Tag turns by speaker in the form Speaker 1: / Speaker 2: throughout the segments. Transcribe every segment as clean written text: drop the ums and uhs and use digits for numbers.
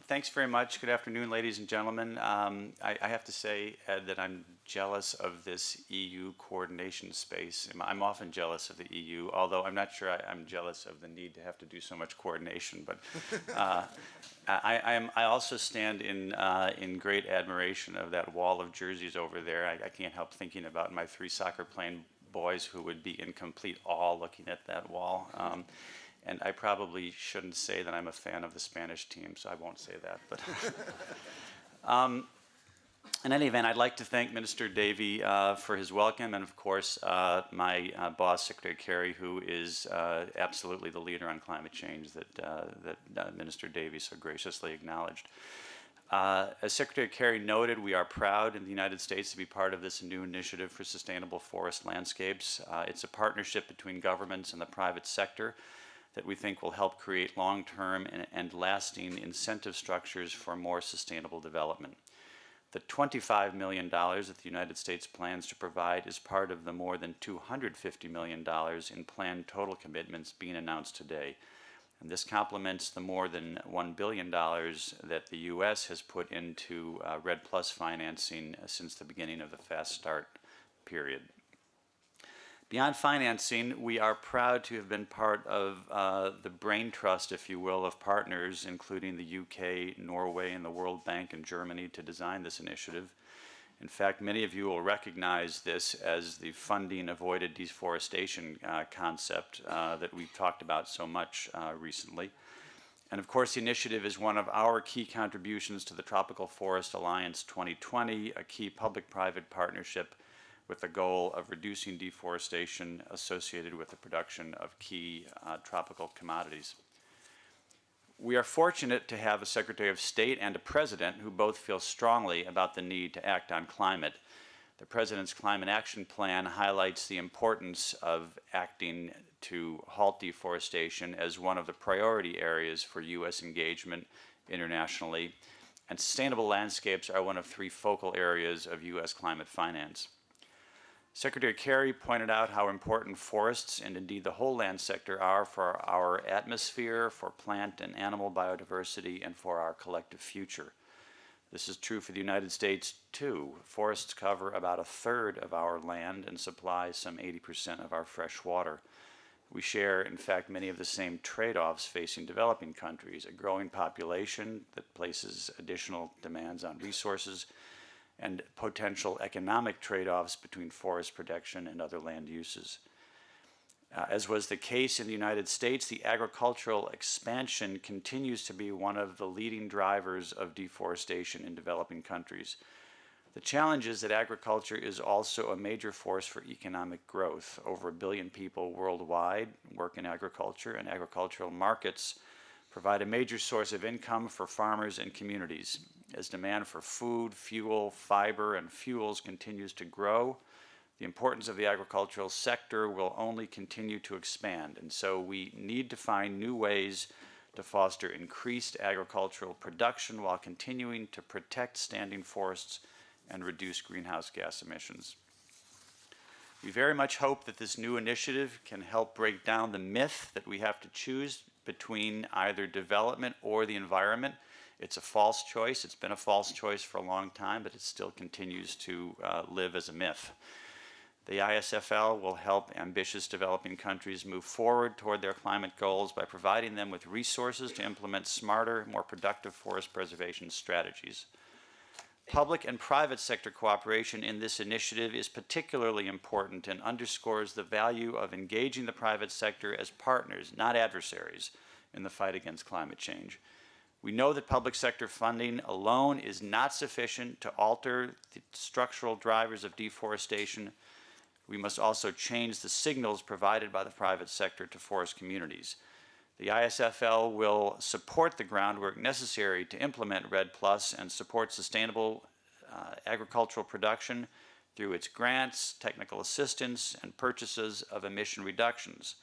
Speaker 1: Thanks very much. Good afternoon, ladies and gentlemen. I have to say, Ed, that I'm jealous of this EU coordination space. I'm often jealous of the EU, although I'm not sure I'm jealous of the need to have to do so much coordination. But I also stand in great admiration of that wall of jerseys over there. I can't help thinking about my 3 soccer playing boys who would be in complete awe looking at that wall. And I probably shouldn't say that I'm a fan of the Spanish team, so I won't say that. But in any event, I'd like to thank Minister Davey for his welcome, and of course, my boss, Secretary Kerry, who is absolutely the leader on climate change that Minister Davey so graciously acknowledged. As Secretary Kerry noted, we are proud in the United States to be part of this new initiative for sustainable forest landscapes. It's a partnership between governments and the private sector that we think will help create long-term and lasting incentive structures for more sustainable development. The $25 million that the United States plans to provide is part of the more than $250 million in planned total commitments being announced today. And this complements the more than $1 billion that the U.S. has put into REDD+ financing since the beginning of the Fast Start period. Beyond financing, we are proud to have been part of the brain trust, if you will, of partners, including the UK, Norway, and the World Bank and Germany, to design this initiative. In fact, many of you will recognize this as the funding avoided deforestation concept that we've talked about so much recently. And of course, the initiative is one of our key contributions to the Tropical Forest Alliance 2020, a key public-private partnership with the goal of reducing deforestation associated with the production of key tropical commodities. We are fortunate to have a Secretary of State and a President who both feel strongly about the need to act on climate. The President's Climate Action Plan highlights the importance of acting to halt deforestation as one of the priority areas for U.S. engagement internationally, and sustainable landscapes are one of 3 focal areas of U.S. climate finance. Secretary Kerry pointed out how important forests and indeed the whole land sector are for our atmosphere, for plant and animal biodiversity, and for our collective future. This is true for the United States too. Forests cover about 1/3 of our land and supply some 80% of our fresh water. We share, in fact, many of the same trade-offs facing developing countries: a growing population that places additional demands on resources, and potential economic trade-offs between forest protection and other land uses. As was the case in the United States, the agricultural expansion continues to be one of the leading drivers of deforestation in developing countries. The challenge is that agriculture is also a major force for economic growth. Over 1 billion people worldwide work in agriculture, and agricultural markets provide a major source of income for farmers and communities. As demand for food, fuel, fiber, and fuels continues to grow, the importance of the agricultural sector will only continue to expand. And so we need to find new ways to foster increased agricultural production while continuing to protect standing forests and reduce greenhouse gas emissions. We very much hope that this new initiative can help break down the myth that we have to choose between either development or the environment. It's a false choice. It's been a false choice for a long time, but it still continues to live as a myth. The ISFL will help ambitious developing countries move forward toward their climate goals by providing them with resources to implement smarter, more productive forest preservation strategies. Public and private sector cooperation in this initiative is particularly important and underscores the value of engaging the private sector as partners, not adversaries, in the fight against climate change. We know that public sector funding alone is not sufficient to alter the structural drivers of deforestation. We must also change the signals provided by the private sector to forest communities. The ISFL will support the groundwork necessary to implement REDD+ and support sustainable agricultural production through its grants, technical assistance, and purchases of emission reductions.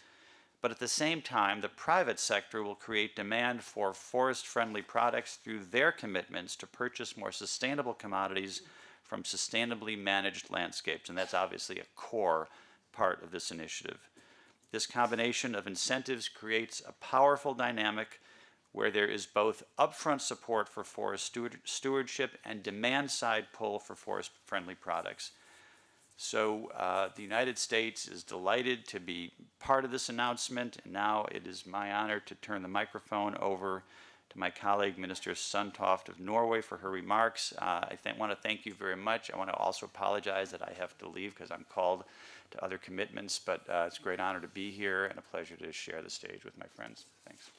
Speaker 1: But at the same time, the private sector will create demand for forest-friendly products through their commitments to purchase more sustainable commodities from sustainably managed landscapes, and that's obviously a core part of this initiative. This combination of incentives creates a powerful dynamic where there is both upfront support for forest stewardship and demand-side pull for forest-friendly products. So the United States is delighted to be part of this announcement, and now it is my honor to turn the microphone over to my colleague, Minister Sundtoft of Norway, for her remarks. I want to thank you very much. I want to also apologize that I have to leave because I'm called to other commitments, but it's a great honor to be here and a pleasure to share the stage with my friends. Thanks.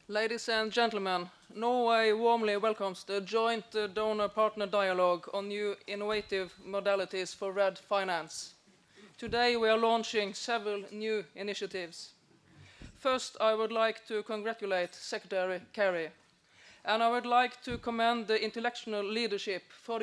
Speaker 2: Ladies and gentlemen, Norway warmly welcomes the joint donor-partner dialogue on new innovative modalities for red finance. Today we are launching several new initiatives. First, I would like to congratulate Secretary Kerry, and I would like to commend the intellectual leadership for